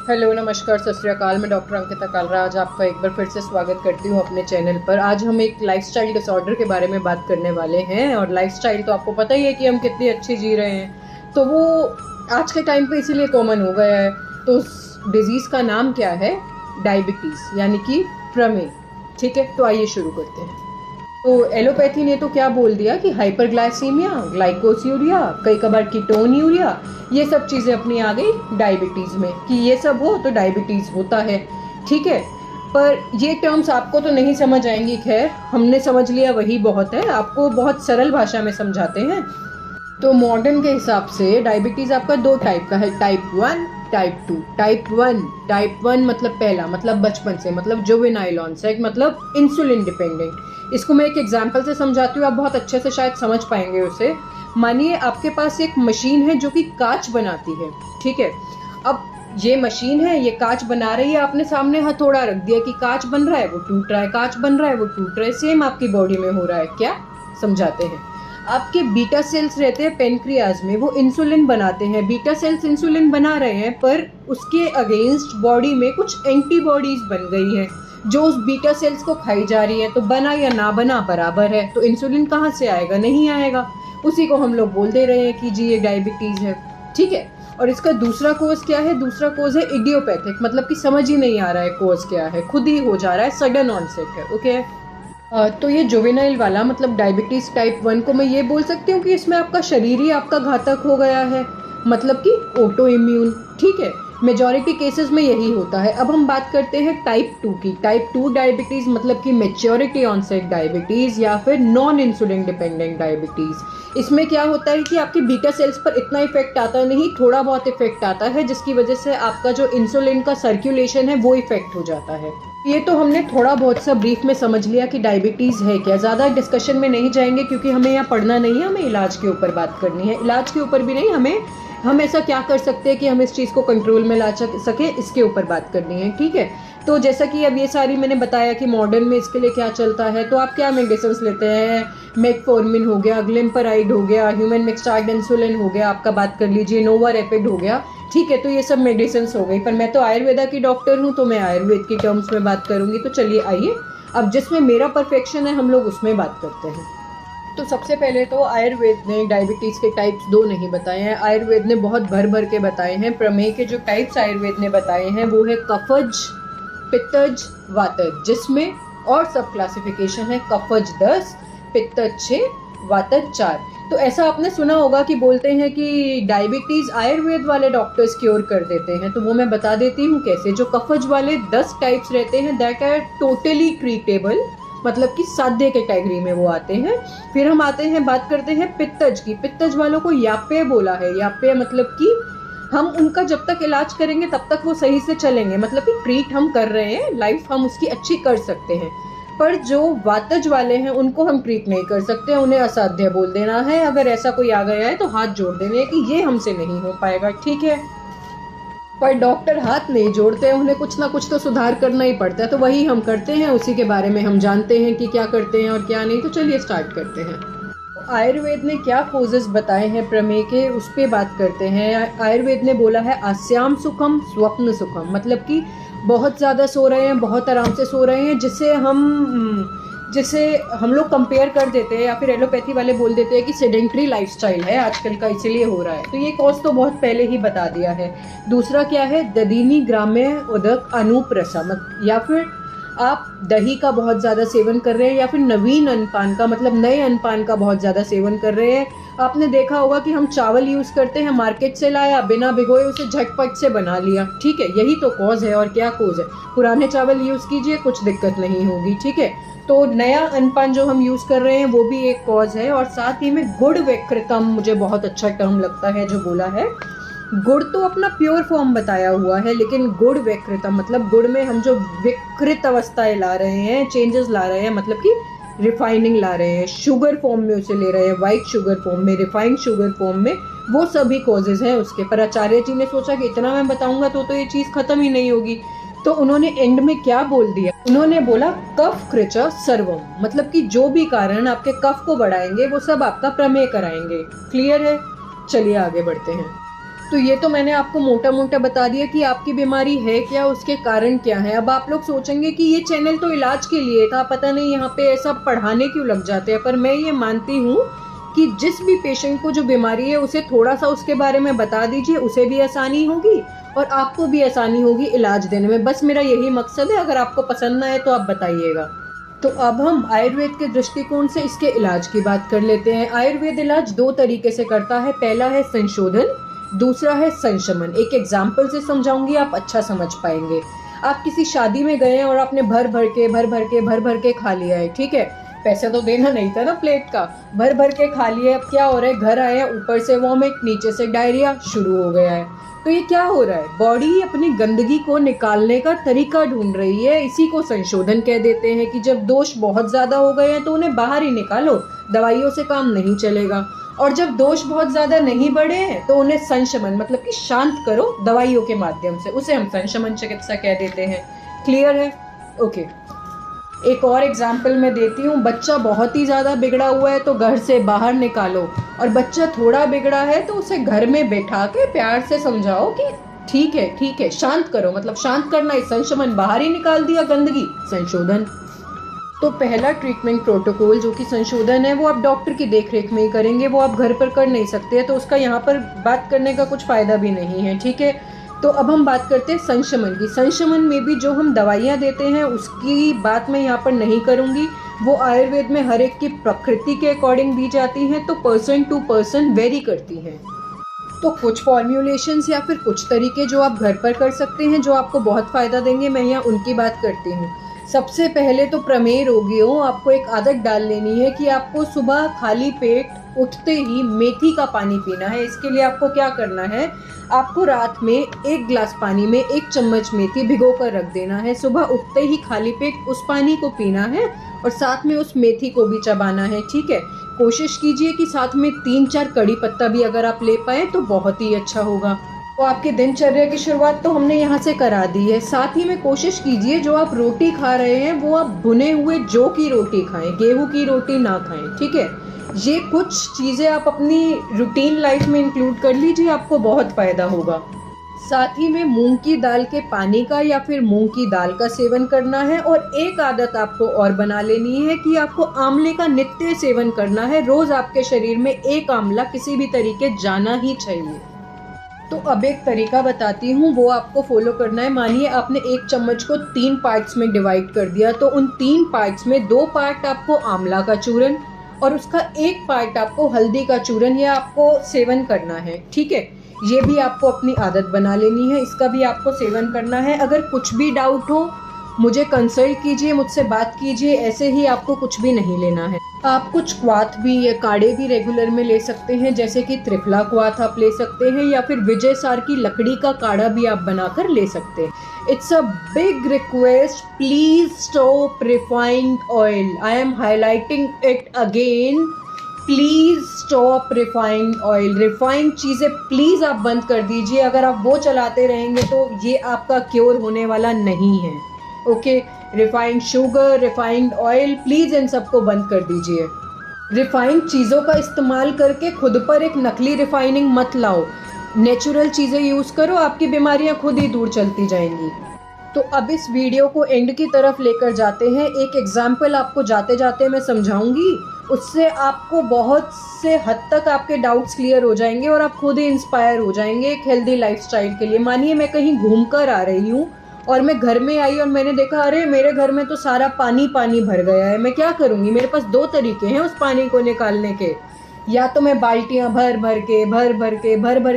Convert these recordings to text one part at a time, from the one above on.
Hello, नमस्कार, सत श्री अकाल। मैं डॉक्टर अंकिता कालरा आज आपका एक बार फिर से स्वागत करती हूँ अपने चैनल पर। आज हम एक लाइफस्टाइल डिसऑर्डर के बारे में बात करने वाले हैं। और लाइफस्टाइल तो आपको पता ही है कि हम कितनी अच्छी जी रहे हैं, तो वो आज के टाइम पे इसीलिए कॉमन हो गया है। तो उस डिजीज़ का नाम क्या है? डायबिटीज़, यानी कि प्रमेह। ठीक है, तो आइए शुरू करते हैं। तो एलोपैथी ने तो क्या बोल दिया कि हाइपरग्लाइसीमिया, ग्लाइकोसियूरिया, कई कबार कीटोन यूरिया, ये सब चीज़ें अपनी आ गई डायबिटीज़ में कि ये सब हो तो डायबिटीज़ होता है। ठीक है, पर ये टर्म्स आपको तो नहीं समझ आएंगी। खैर, हमने समझ लिया वही बहुत है। आपको बहुत सरल भाषा में समझाते हैं। तो मॉडर्न के हिसाब से डायबिटीज़ आपका दो टाइप का है, टाइप 1, टाइप 2। टाइप 1 मतलब पहला, मतलब बचपन से, मतलब जुवेनाइल ऑनसेट, मतलब इंसुलिन डिपेंडेंट। इसको मैं एक एग्जांपल से समझाती हूँ, आप बहुत अच्छे से शायद समझ पाएंगे उसे। मानिए आपके पास एक मशीन है जो कि कांच बनाती है। ठीक है, अब ये मशीन है, ये कांच बना रही है, आपने सामने हथौड़ा रख दिया कि कांच बन रहा है, वो टूट रहा है, कांच बन रहा है, वो टूट रहा है। सेम आपकी बॉडी में हो रहा है। क्या समझाते हैं? आपके बीटा सेल्स रहते हैं पेनक्रियाज में, वो इंसुलिन बनाते हैं। बीटा सेल्स इंसुलिन बना रहे हैं, पर उसके अगेंस्ट बॉडी में कुछ एंटीबॉडीज बन गई हैं जो उस बीटा सेल्स को खाई जा रही है। तो बना या ना बना बराबर है। तो इंसुलिन कहाँ से आएगा? नहीं आएगा। उसी को हम लोग बोल दे रहे हैं कि जी ये डायबिटीज है। ठीक है, और इसका दूसरा कोज क्या है? दूसरा कोज है इडियोपैथिक, मतलब कि समझ ही नहीं आ रहा है कोज क्या है, खुद ही हो जा रहा है, सडन ऑनसेट है। ओके, तो ये जुवेनाइल वाला मतलब डायबिटीज़ टाइप 1 को मैं ये बोल सकती हूँ कि इसमें आपका शरीर ही आपका घातक हो गया है, मतलब कि ऑटो इम्यून। ठीक है, मेजॉरिटी केसेस में यही होता है। अब हम बात करते हैं टाइप 2 की। टाइप 2 डायबिटीज़ मतलब कि मेच्योरिटी ऑनसेट डायबिटीज़ या फिर नॉन इंसुलिन डिपेंडेंट डायबिटीज़। इसमें क्या होता है कि आपके बीटा सेल्स पर इतना इफेक्ट आता नहीं, थोड़ा बहुत इफेक्ट आता है, जिसकी वजह से आपका जो इंसुलिन का सर्कुलेशन है वो इफेक्ट हो जाता है। ये तो हमने थोड़ा बहुत सा ब्रीफ में समझ लिया कि डायबिटीज़ है क्या। ज़्यादा डिस्कशन में नहीं जाएंगे क्योंकि हमें यहाँ पढ़ना नहीं है, हमें इलाज के ऊपर बात करनी है। इलाज के ऊपर भी नहीं, हम ऐसा क्या कर सकते हैं कि हम इस चीज़ को कंट्रोल में ला सके, इसके ऊपर बात करनी है। ठीक है, तो जैसा कि अब ये सारी मैंने बताया कि मॉडर्न में इसके लिए क्या चलता है, तो आप क्या मेडिसिन लेते हैं? मेटफॉर्मिन हो गया, ग्लिम्पराइड हो गया, ह्यूमन मिक्स्ड इंसुलिन हो गया, आपका बात कर लीजिए नोवा रैपिड हो गया। ठीक है, तो ये सब मेडिसिन हो गई, पर मैं तो आयुर्वेदा की डॉक्टर हूँ, तो मैं आयुर्वेद की टर्म्स में बात करूंगी। तो चलिए आइए, अब जिसमें मेरा परफेक्शन है हम लोग उसमें बात करते हैं। तो सबसे पहले तो आयुर्वेद ने डायबिटीज़ के टाइप्स दो नहीं बताए हैं, आयुर्वेद ने बहुत भर भर के बताए हैं। प्रमेह के जो टाइप्स आयुर्वेद ने बताए हैं वो है कफज, पित्तज, वातज, जिसमें और सब क्लासिफिकेशन है कफज 10, पित्तज 6, वातज 4। तो ऐसा आपने सुना होगा कि बोलते हैं कि डायबिटीज़ आयुर्वेद वाले डॉक्टर्स क्योर कर देते हैं, तो वो मैं बता देती हूँ कैसे। जो कफज वाले 10 टाइप्स रहते हैं दैट आर टोटली ट्रीटेबल, मतलब कि साध्य कैटेगरी में वो आते हैं। फिर हम आते हैं, बात करते हैं पित्तज की। पित्तज वालों को याप्य बोला है। याप्य मतलब कि हम उनका जब तक इलाज करेंगे तब तक वो सही से चलेंगे, मतलब कि ट्रीट हम कर रहे हैं, लाइफ हम उसकी अच्छी कर सकते हैं। पर जो वातज वाले हैं उनको हम ट्रीट नहीं कर सकते, उन्हें असाध्य बोल देना है। अगर ऐसा कोई आ गया है तो हाथ जोड़ देने कि ये हमसे नहीं हो पाएगा। ठीक है, पर डॉक्टर हाथ नहीं जोड़ते, उन्हें कुछ ना कुछ तो सुधार करना ही पड़ता है, तो वही हम करते हैं। उसी के बारे में हम जानते हैं कि क्या करते हैं और क्या नहीं। तो चलिए स्टार्ट करते हैं। आयुर्वेद ने क्या कोजेस बताए हैं प्रमेह के, उस पर बात करते हैं। आयुर्वेद ने बोला है आस्याम सुखम स्वप्न सुखम, मतलब कि बहुत ज़्यादा सो रहे हैं, बहुत आराम से सो रहे हैं, जिसे हम लोग कंपेयर कर देते हैं, या फिर एलोपैथी वाले बोल देते हैं कि सेडेंट्री लाइफस्टाइल है आजकल का, इसीलिए हो रहा है। तो ये कॉज तो बहुत पहले ही बता दिया है। दूसरा क्या है? ददीनी ग्राम्य उदक अनुप्रसम, या फिर आप दही का बहुत ज़्यादा सेवन कर रहे हैं, या फिर नवीन अनपान का, मतलब नए अनपान का बहुत ज़्यादा सेवन कर रहे हैं। आपने देखा होगा कि हम चावल यूज़ करते हैं, मार्केट से लाया, बिना भिगोए उसे झटपट से बना लिया। ठीक है, यही तो कॉज है। और क्या कॉज है? पुराने चावल यूज़ कीजिए, कुछ दिक्कत नहीं होगी। ठीक है, तो नया अनपान जो हम यूज़ कर रहे हैं वो भी एक कॉज है। और साथ ही में गुड़ विकृतम, मुझे बहुत अच्छा टर्म लगता है जो बोला है। गुड़ तो अपना प्योर फॉर्म बताया हुआ है, लेकिन गुड़ विकृतम मतलब गुड़ में हम जो विकृत अवस्थाएं ला रहे हैं, चेंजेस ला रहे हैं, मतलब कि रिफाइनिंग ला रहे हैं, शुगर फॉर्म में उसे ले रहे हैं, वाइट शुगर फॉर्म में, रिफाइंड शुगर फॉर्म में, वो सभी कॉजेज हैं उसके। पर आचार्य जी ने सोचा कि इतना मैं बताऊंगा तो ये चीज़ खत्म ही नहीं होगी, तो उन्होंने एंड में क्या बोल दिया? उन्होंने बोला कफ कृच सर्वम, मतलब कि जो भी कारण आपके कफ को बढ़ाएंगे वो सब आपका प्रमेह कराएंगे। क्लियर है? चलिए आगे बढ़ते हैं। तो ये तो मैंने आपको मोटा मोटा बता दिया कि आपकी बीमारी है क्या, उसके कारण क्या है। अब आप लोग सोचेंगे कि ये चैनल तो इलाज के लिए था, पता नहीं यहाँ पे ऐसा पढ़ाने क्यों लग जाते हैं। पर मैं ये मानती हूँ कि जिस भी पेशेंट को जो बीमारी है उसे थोड़ा सा उसके बारे में बता दीजिए, उसे भी आसानी होगी और आपको भी आसानी होगी इलाज देने में। बस मेरा यही मकसद है। अगर आपको पसंद ना आए तो आप बताइएगा। तो अब हम आयुर्वेद के दृष्टिकोण से इसके इलाज की बात कर लेते हैं। आयुर्वेद इलाज 2 तरीके से करता है। पहला है संशोधन, दूसरा है संशमन। एक एग्जाम्पल से समझाऊंगी, आप अच्छा समझ पाएंगे। आप किसी शादी में गए हैं और आपने भर भर के खा लिया है, ठीक है। पैसा तो देना नहीं था ना प्लेट का, भर भर के खा लिया। अब क्या हो रहा है, घर आए हैं, ऊपर से वॉमिट, नीचे से डायरिया शुरू हो गया है। तो ये क्या हो रहा है, बॉडी अपनी गंदगी को निकालने का तरीका ढूंढ रही है। इसी को संशोधन कह देते हैं कि जब दोष बहुत ज़्यादा हो गए हैं तो उन्हें बाहर ही निकालो, दवाइयों से काम नहीं चलेगा। और जब दोष बहुत ज़्यादा नहीं बढ़े हैं तो उन्हें संशमन मतलब कि शांत करो दवाइयों के माध्यम से, उसे हम संशमन चिकित्सा कह देते हैं। क्लियर है? ओके। एक और एग्जाम्पल मैं देती हूँ। बच्चा बहुत ही ज़्यादा बिगड़ा हुआ है तो घर से बाहर निकालो, और बच्चा थोड़ा बिगड़ा है तो उसे घर में बैठा के प्यार से समझाओ कि ठीक है, शांत करो। मतलब शांत करना है, संशमन, बाहर ही निकाल दिया गंदगी, संशोधन। तो पहला ट्रीटमेंट प्रोटोकॉल जो कि संशोधन है वो आप डॉक्टर की देखरेख में ही करेंगे, वो आप घर पर कर नहीं सकते, तो उसका यहाँ पर बात करने का कुछ फ़ायदा भी नहीं है, ठीक है। तो अब हम बात करते हैं संशमन की। संशमन में भी जो हम दवाइयाँ देते हैं उसकी बात मैं यहाँ पर नहीं करूँगी, वो आयुर्वेद में हर एक की प्रकृति के अकॉर्डिंग दी जाती हैं, तो पर्सन टू पर्सन वेरी करती हैं। तो कुछ फॉर्म्यूलेशंस या फिर कुछ तरीके जो आप घर पर कर सकते हैं जो आपको बहुत फ़ायदा देंगे, मैं यहाँ उनकी बात करती हूँ। सबसे पहले तो प्रमेय रोगियों, आपको एक आदत डाल लेनी है कि आपको सुबह खाली पेट उठते ही मेथी का पानी पीना है। इसके लिए आपको क्या करना है, आपको रात में 1 गिलास पानी में 1 चम्मच मेथी भिगो कर रख देना है। सुबह उठते ही खाली पेट उस पानी को पीना है और साथ में उस मेथी को भी चबाना है, ठीक है। कोशिश कीजिए कि साथ में 3-4 कड़ी पत्ता भी अगर आप ले पाए तो बहुत ही अच्छा होगा। तो आपके दिनचर्या की शुरुआत तो हमने यहाँ से करा दी है। साथ ही में कोशिश कीजिए जो आप रोटी खा रहे हैं वो आप भुने हुए जौ की रोटी खाएं, गेहूं की रोटी ना खाएं, ठीक है। ये कुछ चीज़ें आप अपनी रूटीन लाइफ में इंक्लूड कर लीजिए, आपको बहुत फ़ायदा होगा। साथ ही में मूंग की दाल के पानी का या फिर मूंग की दाल का सेवन करना है। और एक आदत आपको और बना लेनी है कि आपको आंवले का नित्य सेवन करना है। रोज़ आपके शरीर में 1 आंवला किसी भी तरीके जाना ही चाहिए। तो अब एक तरीका बताती हूँ, वो आपको फॉलो करना है। मानिए आपने 1 चम्मच को 3 पार्ट्स में डिवाइड कर दिया, तो उन 3 पार्ट्स में 2 पार्ट आपको आंवला का चूरन और उसका 1 पार्ट आपको हल्दी का चूरन, ये आपको सेवन करना है, ठीक है। ये भी आपको अपनी आदत बना लेनी है, इसका भी आपको सेवन करना है। अगर कुछ भी डाउट हो मुझे कंसल्ट कीजिए, मुझसे बात कीजिए, ऐसे ही आपको कुछ भी नहीं लेना है। आप कुछ क्वाथ भी या काढ़े भी रेगुलर में ले सकते हैं, जैसे कि त्रिफला क्वाथ आप ले सकते हैं या फिर विजय सार की लकड़ी का काढ़ा भी आप बनाकर ले सकते हैं। It's a big request, please stop refined oil. I am highlighting it again, please stop refined oil. Refined चीज़ें प्लीज़ आप बंद कर दीजिए। अगर आप वो चलाते रहेंगे तो ये आपका क्योर होने वाला नहीं है, okay. Refined sugar, refined oil, please इन सबको बंद कर दीजिए। रिफाइंड चीज़ों का इस्तेमाल करके खुद पर एक नकली रिफाइनिंग मत लाओ। नेचुरल चीज़ें यूज़ करो, आपकी बीमारियां खुद ही दूर चलती जाएंगी। तो अब इस वीडियो को एंड की तरफ लेकर जाते हैं। एक एग्जाम्पल आपको जाते जाते मैं समझाऊंगी, उससे आपको बहुत से हद तक आपके डाउट्स क्लियर हो जाएंगे और आप खुद ही इंस्पायर हो जाएंगे एक हेल्दी लाइफस्टाइल के लिए। मानिए मैं कहीं घूम कर आ रही हूँ और मैं घर में आई और मैंने देखा अरे मेरे घर में तो सारा पानी पानी भर गया है, मैं क्या करूँगी। मेरे पास 2 तरीके हैं उस पानी को निकालने के, या तो मैं बाल्टियाँ भर भर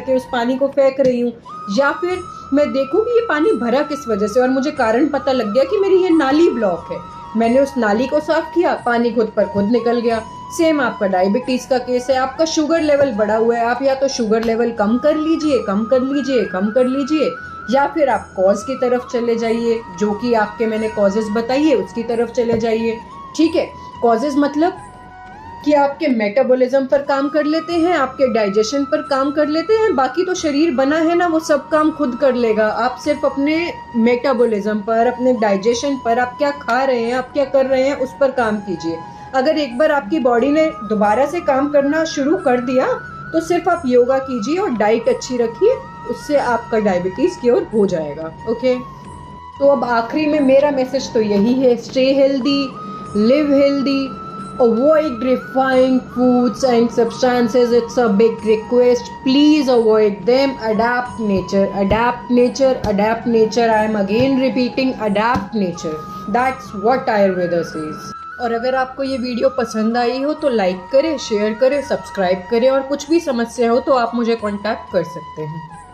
के उस पानी को फेंक रही हूँ, या फिर मैं देखूँ कि ये पानी भरा किस वजह से और मुझे कारण पता लग गया कि मेरी ये नाली ब्लॉक है। मैंने उस नाली को साफ किया, पानी खुद पर खुद निकल गया। सेम आपका डायबिटीज़ का केस है, आपका शुगर लेवल बढ़ा हुआ है, आप या तो शुगर लेवल कम कर लीजिए या फिर आप कॉज की तरफ चले जाइए, जो कि आपके मैंने कॉजेज बताइए उसकी तरफ चले जाइए, ठीक है। कॉजेज मतलब कि आपके मेटाबॉलिज्म पर काम कर लेते हैं, आपके डाइजेशन पर काम कर लेते हैं, बाकी तो शरीर बना है ना वो सब काम खुद कर लेगा। आप सिर्फ अपने मेटाबॉलिज्म पर, अपने डाइजेशन पर, आप क्या खा रहे हैं, आप क्या कर रहे हैं, उस पर काम कीजिए। अगर एक बार आपकी बॉडी ने दोबारा से काम करना शुरू कर दिया तो सिर्फ आप योगा कीजिए और डाइट अच्छी रखिए, उससे आपका डायबिटीज़ क्योर हो जाएगा। ओके, तो अब आखिरी में मेरा मैसेज तो यही है, stay healthy, live healthy, avoid refined foods and substances. It's a big request, please avoid them. Adapt nature, adapt nature, adapt nature. I am again repeating, adapt nature. That's what Ayurveda says. और अगर आपको ये video पसंद आई हो तो like करें, share करें, subscribe करें, और कुछ भी समस्या हो तो आप मुझे कांटेक्ट कर सकते हैं।